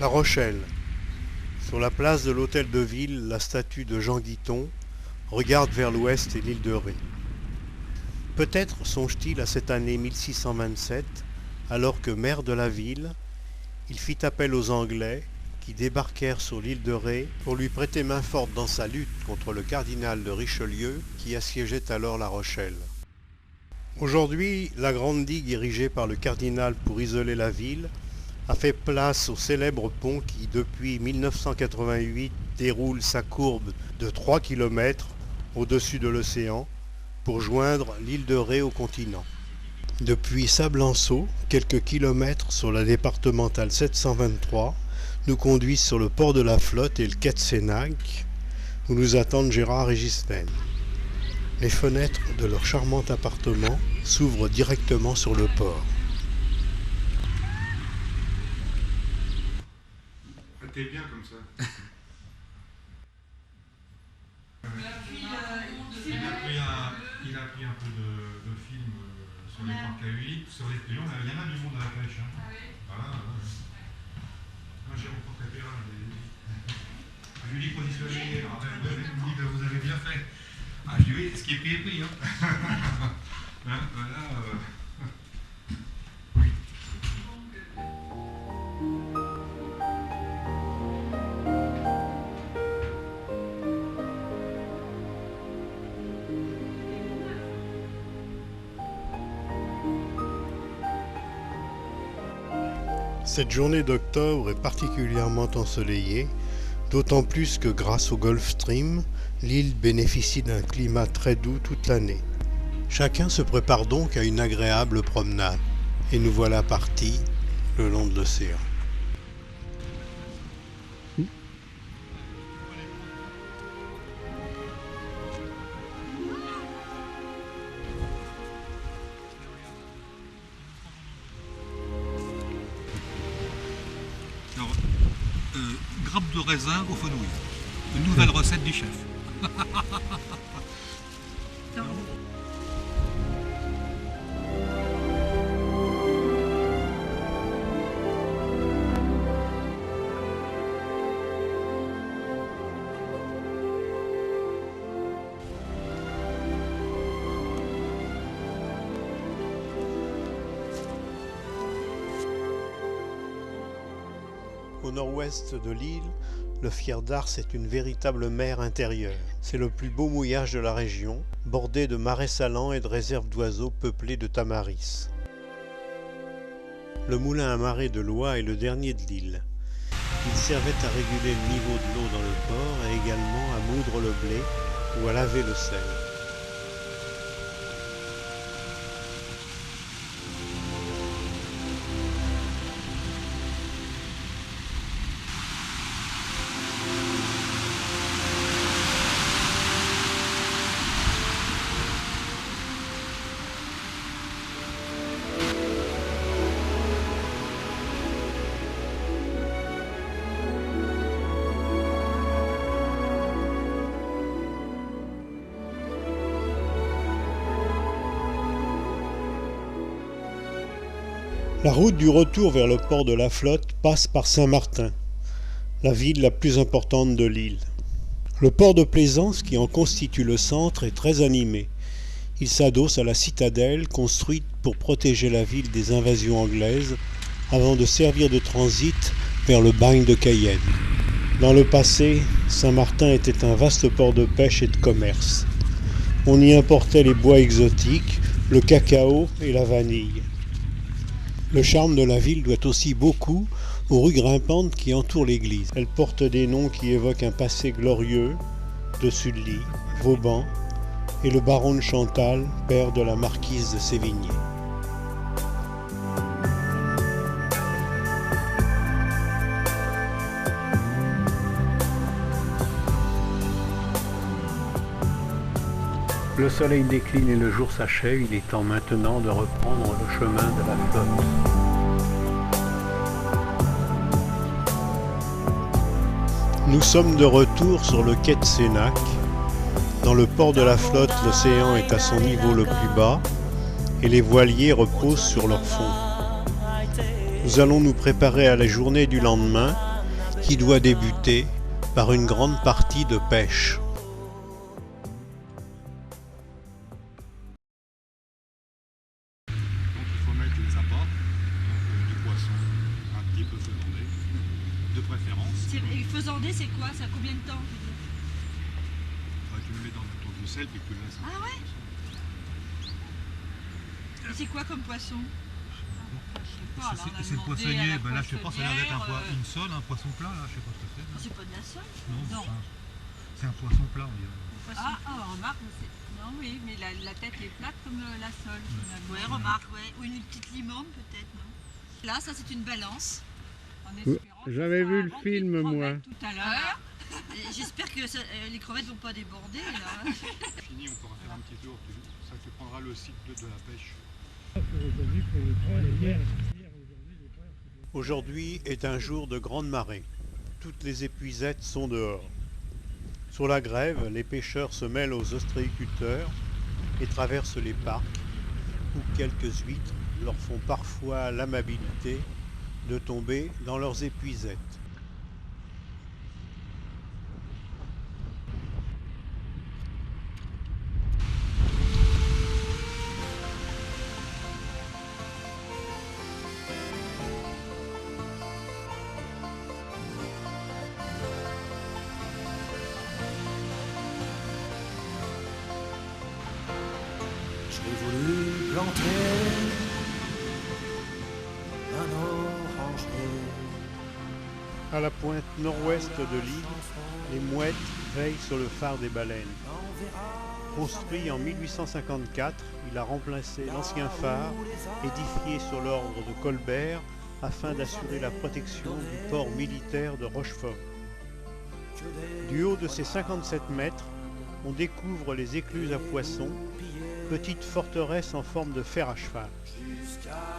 La Rochelle. Sur la place de l'Hôtel de Ville, la statue de Jean Guiton regarde vers l'ouest et l'île de Ré. Peut-être songe-t-il à cette année 1627, alors que maire de la ville, il fit appel aux Anglais qui débarquèrent sur l'île de Ré pour lui prêter main forte dans sa lutte contre le cardinal de Richelieu qui assiégeait alors La Rochelle. Aujourd'hui, la grande digue érigée par le cardinal pour isoler la ville a fait place au célèbre pont qui, depuis 1988, déroule sa courbe de 3 km au-dessus de l'océan pour joindre l'île de Ré au continent. Depuis Sablanceau, quelques kilomètres sur la départementale 723, nous conduisent sur le port de la Flotte et le quai de Sénac, où nous attendent Gérard et Ghislaine. Les fenêtres de leur charmant appartement s'ouvrent directement sur le port. T'es bien comme ça. Il a pris un peu de film sur les parcs à huit, sur les pions. Il y en a du monde à la pêche. Hein. Ah oui. Voilà. Moi j'ai rencontré Perrin. Je lui dis positionner. Il me dit vous avez bien fait. Ah, je dis oui, ce qui est pris est pris. Hein. Hein, voilà. Cette journée d'octobre est particulièrement ensoleillée, d'autant plus que grâce au Gulf Stream, l'île bénéficie d'un climat très doux toute l'année. Chacun se prépare donc à une agréable promenade, et nous voilà partis le long de l'océan. Grappe de raisin au fenouil. Une nouvelle recette du chef. Au nord-ouest de l'île, le Fier d'Ars est une véritable mer intérieure. C'est le plus beau mouillage de la région, bordé de marais salants et de réserves d'oiseaux peuplées de tamaris. Le moulin à marée de Loie est le dernier de l'île. Il servait à réguler le niveau de l'eau dans le port et également à moudre le blé ou à laver le sel. La route du retour vers le port de la Flotte passe par Saint-Martin, la ville la plus importante de l'île. Le port de plaisance qui en constitue le centre est très animé. Il s'adosse à la citadelle construite pour protéger la ville des invasions anglaises avant de servir de transit vers le bagne de Cayenne. Dans le passé, Saint-Martin était un vaste port de pêche et de commerce. On y importait les bois exotiques, le cacao et la vanille. Le charme de la ville doit aussi beaucoup aux rues grimpantes qui entourent l'église. Elles portent des noms qui évoquent un passé glorieux, de Sully, Vauban et le baron de Chantal, père de la marquise de Sévigné. Le soleil décline et le jour s'achève, il est temps maintenant de reprendre le chemin de la flotte. Nous sommes de retour sur le quai de Sénac. Dans le port de la Flotte, l'océan est à son niveau le plus bas et les voiliers reposent sur leur fond. Nous allons nous préparer à la journée du lendemain qui doit débuter par une grande partie de pêche. Donc il faut mettre les appâts, donc du poisson un petit peu faisandé, de préférence. Et faisandé, c'est quoi? Ça a combien de temps? Tu le mets dans du sel puis tu le laisses. Ah ouais? Et c'est quoi comme poisson? C'est le poissonnier, ben là je sais pas, ça a l'air d'être une sole, un poisson plat là, je sais pas ce que c'est. C'est pas de la sole? Non, c'est un poisson plat on dirait. Remarque, non oui, mais la tête est plate comme la sole. Ouais, remarque, ouais. Ou une petite limone peut-être, non? Là, ça c'est une balance. J'avais vu le film, moi. Tout à l'heure. J'espère que les crevettes vont pas déborder là. Fini, on pourra faire un petit tour. Ça tu prendras le site de la pêche. Aujourd'hui est un jour de grande marée. Toutes les épuisettes sont dehors. Sur la grève, les pêcheurs se mêlent aux ostréiculteurs et traversent les parcs où quelques huîtres leur font parfois l'amabilité de tomber dans leurs épuisettes. J'ai voulu planter un oranger. À la pointe nord-ouest de l'île, les mouettes veillent sur le phare des baleines. Construit en 1854, il a remplacé l'ancien phare, édifié sur l'ordre de Colbert, afin d'assurer la protection du port militaire de Rochefort. Du haut de ses 57 mètres, on découvre les écluses à poissons, petites forteresses en forme de fer à cheval.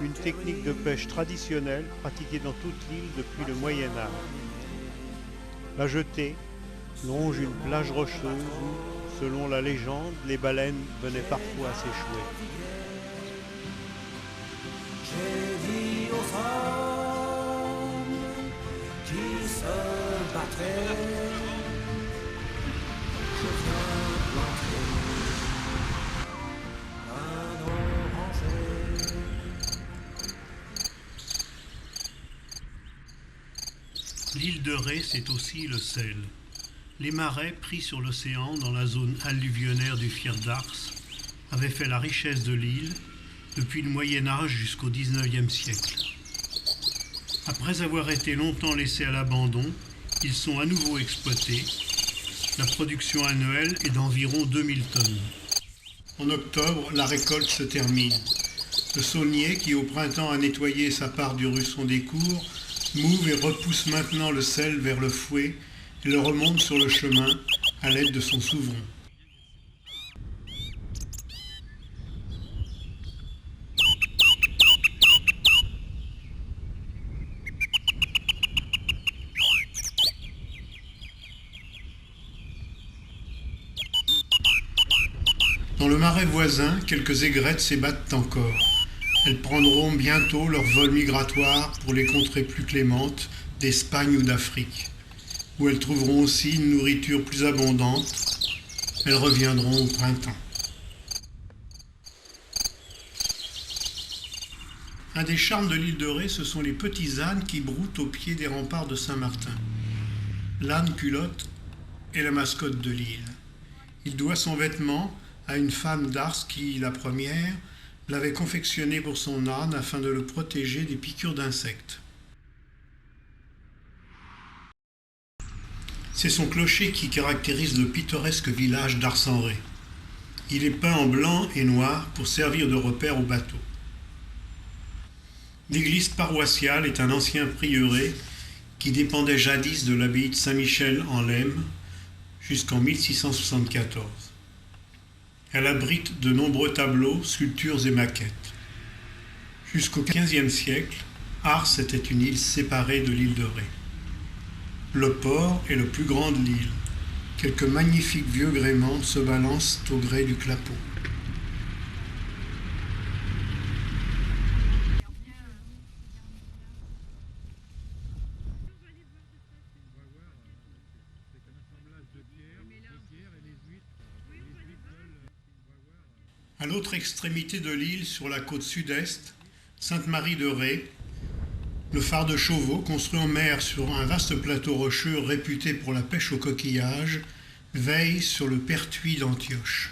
Une technique de pêche traditionnelle pratiquée dans toute l'île depuis le Moyen-Âge. La jetée longe une plage rocheuse où, selon la légende, les baleines venaient parfois s'échouer. J'ai dit aux femmes qui se battraient, je viens planter un oranger. L'île de Ré, c'est aussi le sel. Les marais pris sur l'océan dans la zone alluvionnaire du Fier d'Ars avaient fait la richesse de l'île depuis le Moyen-Âge jusqu'au XIXe siècle. Après avoir été longtemps laissés à l'abandon, ils sont à nouveau exploités. La production annuelle est d'environ 2000 tonnes. En octobre, la récolte se termine. Le saunier, qui au printemps a nettoyé sa part du russon des cours, mouve et repousse maintenant le sel vers le fouet et le remonte sur le chemin à l'aide de son souverain. Dans le marais voisin, quelques aigrettes s'ébattent encore. Elles prendront bientôt leur vol migratoire pour les contrées plus clémentes d'Espagne ou d'Afrique, où elles trouveront aussi une nourriture plus abondante. Elles reviendront au printemps. Un des charmes de l'île de Ré, ce sont les petits ânes qui broutent au pied des remparts de Saint-Martin. L'âne culotte est la mascotte de l'île. Il doit son vêtement à une femme d'Ars qui, la première, l'avait confectionné pour son âne afin de le protéger des piqûres d'insectes. C'est son clocher qui caractérise le pittoresque village d'Ars-en-Ré. Il est peint en blanc et noir pour servir de repère aux bateaux. L'église paroissiale est un ancien prieuré qui dépendait jadis de l'abbaye de Saint-Michel en Lemme jusqu'en 1674. Elle abrite de nombreux tableaux, sculptures et maquettes. Jusqu'au XVe siècle, Ars était une île séparée de l'île de Ré. Le port est le plus grand de l'île. Quelques magnifiques vieux gréements se balancent au gré du clapot. À l'autre extrémité de l'île, sur la côte sud-est, Sainte-Marie-de-Ré, le phare de Chauveau, construit en mer sur un vaste plateau rocheux réputé pour la pêche aux coquillages, veille sur le pertuis d'Antioche.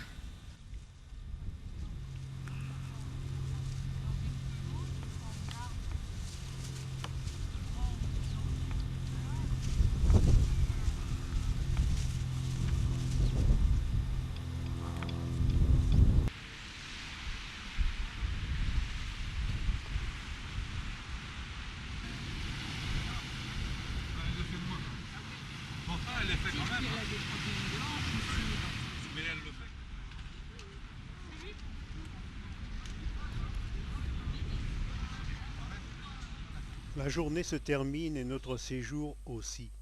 Elle le fait quand même. Mais elle le fait. La journée se termine et notre séjour aussi.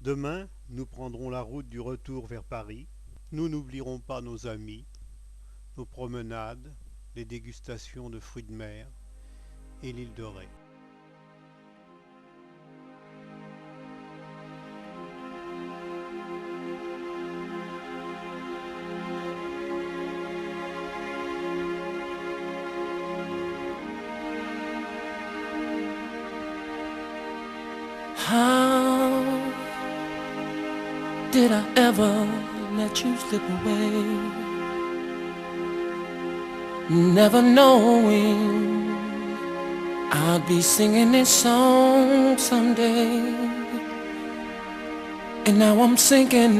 Demain, nous prendrons la route du retour vers Paris. Nous n'oublierons pas nos amis, nos promenades, les dégustations de fruits de mer et l'île de Ré. How did I ever let you slip away? Never knowing I'd be singing this song someday. And now I'm sinking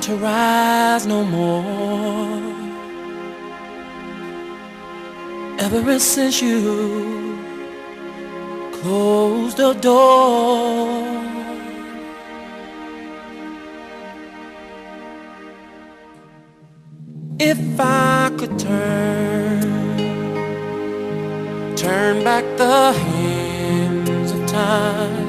to rise no more. Ever since you close the door, if I could turn back the hands of time,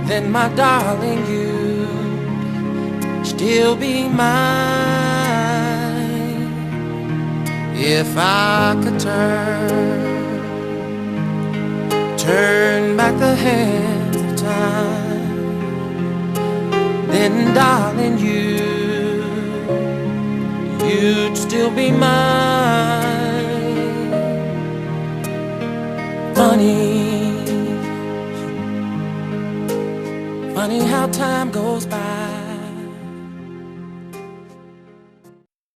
then my darling, you'd still be mine. If I could turn back the hands of time, then darling, you'd still be mine. Funny how time goes by.